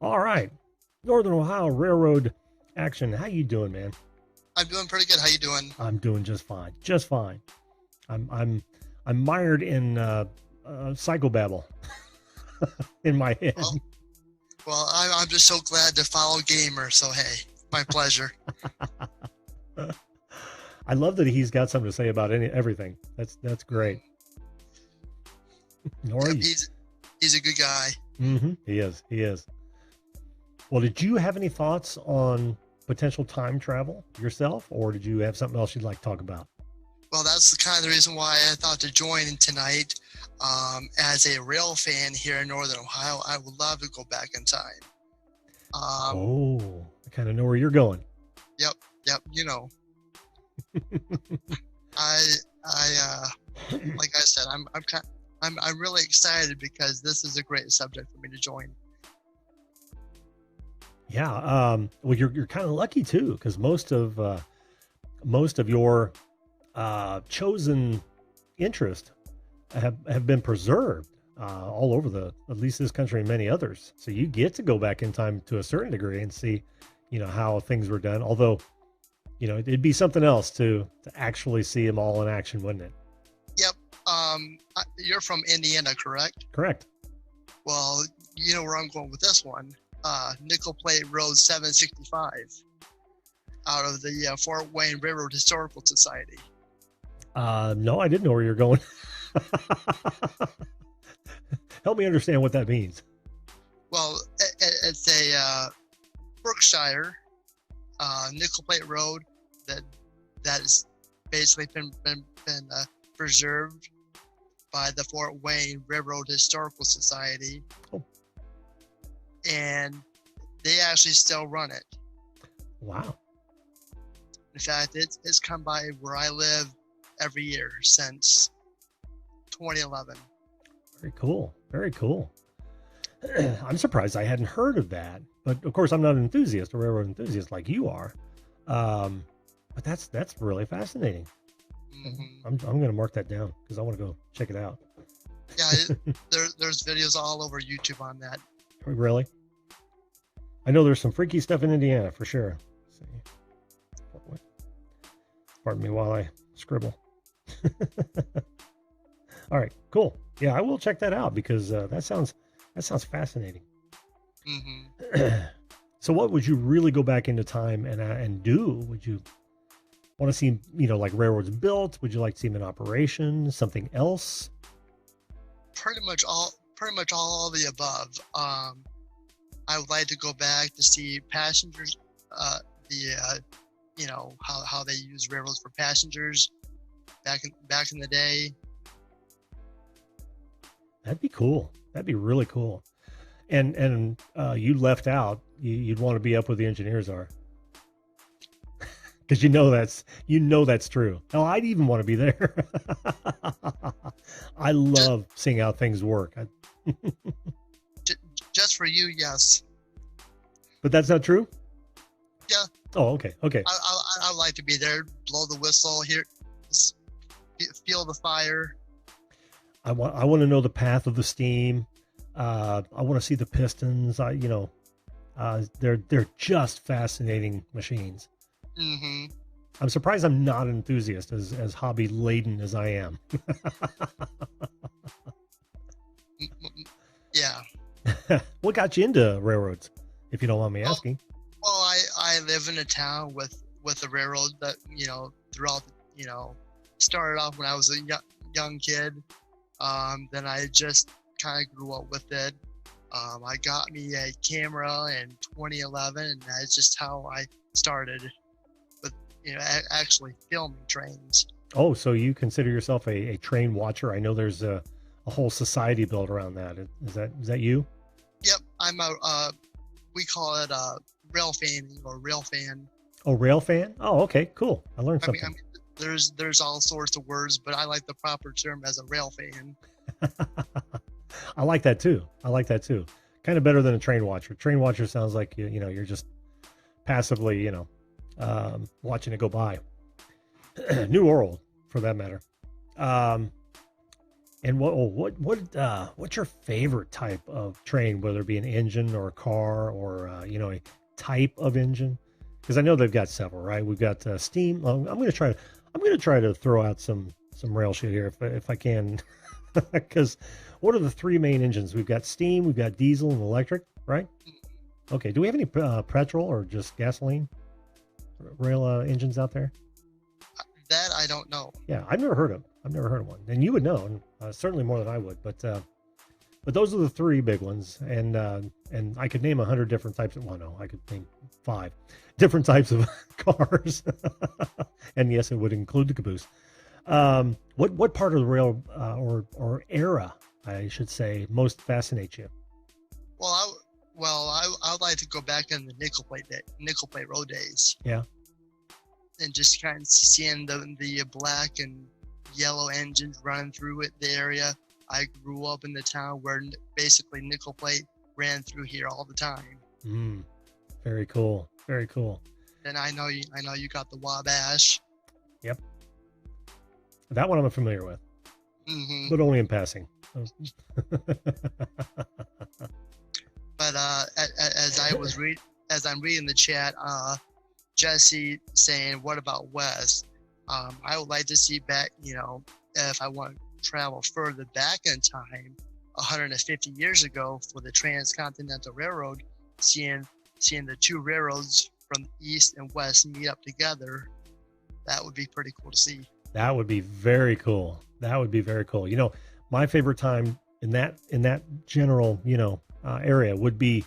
All right. Northern Ohio Railroad action. How you doing, man? I'm doing pretty good. How you doing? I'm doing just fine. Just fine. I'm mired in psychobabble in my head. Well, I'm just so glad to follow Gamer. So hey, my pleasure. I love that he's got something to say about everything. That's great. Nora, Yep, he's a good guy. he is. He is. Well, did you have any thoughts on potential time travel yourself, or did you have something else you'd like to talk about? Well, that's the kind of the reason why I thought to join tonight. As a rail fan here in Northern Ohio, I would love to go back in time. Oh, I kind of know where you're going. Yep. You know, I like I said, I'm really excited because this is a great subject for me to join. Yeah. Well, you're kind of lucky too, because most of your chosen interest have been preserved all over at least this country and many others. So you get to go back in time to a certain degree and see, how things were done. Although, it'd be something else to actually see them all in action, wouldn't it? Yep. You're from Indiana, correct? Correct. Well, you know where I'm going with this one. Nickel Plate Road 765 out of the Fort Wayne Railroad Historical Society. No, I didn't know where you're going. Help me understand what that means. Well, it's a Berkshire nickel plate road that has basically been preserved by the Fort Wayne Railroad Historical Society. Oh. And they actually still run it. Wow. In fact, it's come by where I live every year since 2011. Very cool. Very cool. I'm surprised I hadn't heard of that, but of course I'm not an enthusiast, a railroad enthusiast like you are. But that's really fascinating. Mm-hmm. I'm going to mark that down because I want to go check it out. Yeah, there's videos all over YouTube on that. Really? I know there's some freaky stuff in Indiana for sure. Let's see. Pardon me while I scribble. All right, cool. Yeah, I will check that out because that sounds fascinating. Mm-hmm. So, what would you really go back into time and do? Would you want to see like railroads built? Would you like to see them in operation? Something else? Pretty much all of the above. I would like to go back to see passengers. How they use railroads for passengers back in the day. That'd be cool. That'd be really cool. And you left out. You'd want to be up where the engineers are, because that's true. Hell, I'd even want to be there. I love seeing how things work. Just for you, yes. But that's not true? Yeah. Oh, okay. I'd like to be there, blow the whistle, feel the fire. I want to know the path of the steam. I want to see the pistons. They're just fascinating machines. Mm-hmm. I'm surprised I'm not an enthusiast as hobby laden as I am. Yeah. What got you into railroads, if you don't mind me asking? Well, I live in a town with a railroad that, throughout, started off when I was a young kid. Then I just kind of grew up with it. I got me a camera in 2011, and that's just how I started with, actually filming trains. Oh, so you consider yourself a train watcher? I know there's a whole society built around that. Is that you? Yep, I'm we call it a rail fan or rail fan. Oh, rail fan? Oh, okay, cool. I learned something. I mean, there's all sorts of words, but I like the proper term as a rail fan. I like that too. Kind of better than a train watcher. Train watcher sounds like you're just passively watching it go by. New or old, for that matter. And what's your favorite type of train, whether it be an engine or a car or a type of engine? Because I know they've got several, right? We've got steam. I'm gonna try to throw out some rail shit here if I can, because what are the three main engines? We've got steam, we've got diesel, and electric, right? Okay. Do we have any petrol or just gasoline rail engines out there? That I don't know. Yeah, I've never heard of one, and you would know, and certainly more than I would. But those are the three big ones, and I could name 100 different types of. Well, no, I could name 5 different types of cars, and yes, it would include the caboose. What part of the rail or era, I should say, most fascinates you? Well, I would like to go back in the nickel plate road days. Yeah. And just kind of seeing the black and yellow engines running through the area. I grew up in the town where basically nickel plate ran through here all the time. Very cool. Very cool. And I know you got the Wabash. Yep. That one I'm familiar with, but only in passing. But as I'm reading the chat, Jesse saying, "What about West?" I would like to see back. If I want to travel further back in time, 150 years ago for the Transcontinental Railroad, seeing the two railroads from the east and west meet up together, that would be pretty cool to see. That would be very cool. My favorite time in that general, area would be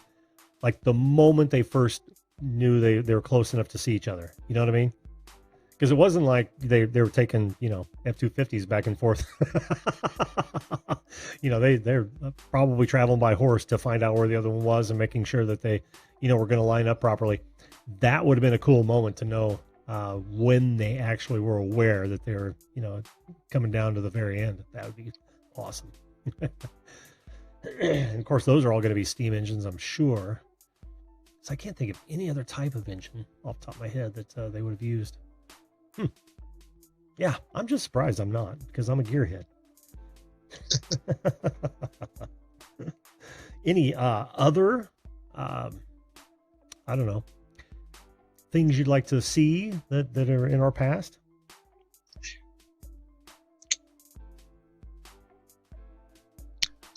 like the moment they first knew they were close enough to see each other. You know what I mean? Because it wasn't like they were taking, F-250s back and forth. They're probably traveling by horse to find out where the other one was and making sure that they, were going to line up properly. That would have been a cool moment to know when they actually were aware that they were, coming down to the very end. That would be awesome. And of course, those are all going to be steam engines, I'm sure. So I can't think of any other type of engine off the top of my head that they would have used. Yeah, I'm just surprised I'm not, because I'm a gearhead. Any other, I don't know, things you'd like to see that are in our past?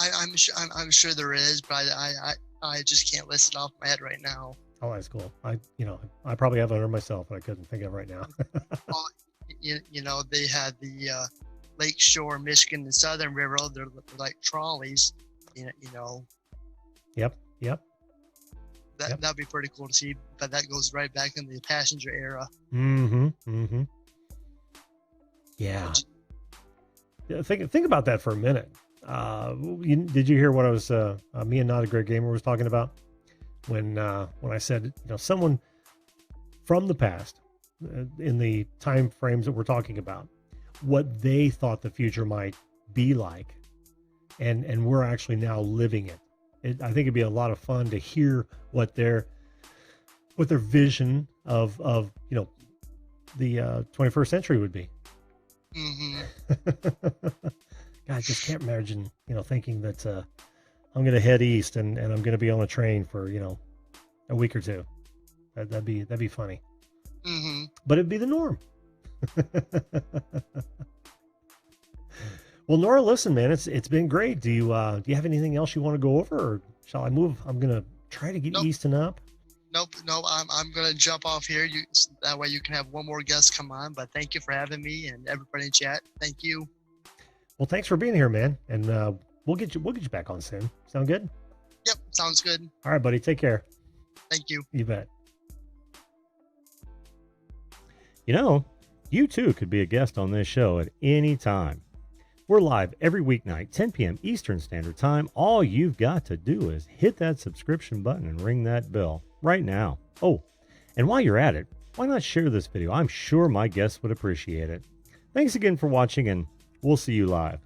I'm sure there is, but I just can't list it off my head right now. Oh, that's cool. I probably have under myself, but I couldn't think of it right now. Well, they had the Lake Shore, Michigan and Southern Railroad. They're like trolleys, Yep. That'd be pretty cool to see, but that goes right back in the passenger era. Yeah. Think about that for a minute. Did you hear what I was me and Not a Great Gamer was talking about when I said someone from the past in the time frames that we're talking about, what they thought the future might be like, and we're actually now living it. I think it'd be a lot of fun to hear what their vision of the 21st century would be. God, I just can't imagine, thinking that I'm going to head east and I'm going to be on a train for, a week or two. That'd be funny. But it'd be the norm. Well, Nora, listen, man, it's been great. Do you have anything else you want to go over, or shall I move? I'm going to try to get east and up. Nope. I'm going to jump off here. That way you can have one more guest come on. But thank you for having me, and everybody in chat. Thank you. Well, thanks for being here, man. And we'll get you back on soon. Sound good? Yep, sounds good. All right, buddy. Take care. Thank you. You bet. You too could be a guest on this show at any time. We're live every weeknight, 10 p.m. Eastern Standard Time. All you've got to do is hit that subscription button and ring that bell right now. Oh, and while you're at it, why not share this video? I'm sure my guests would appreciate it. Thanks again for watching, and we'll see you live.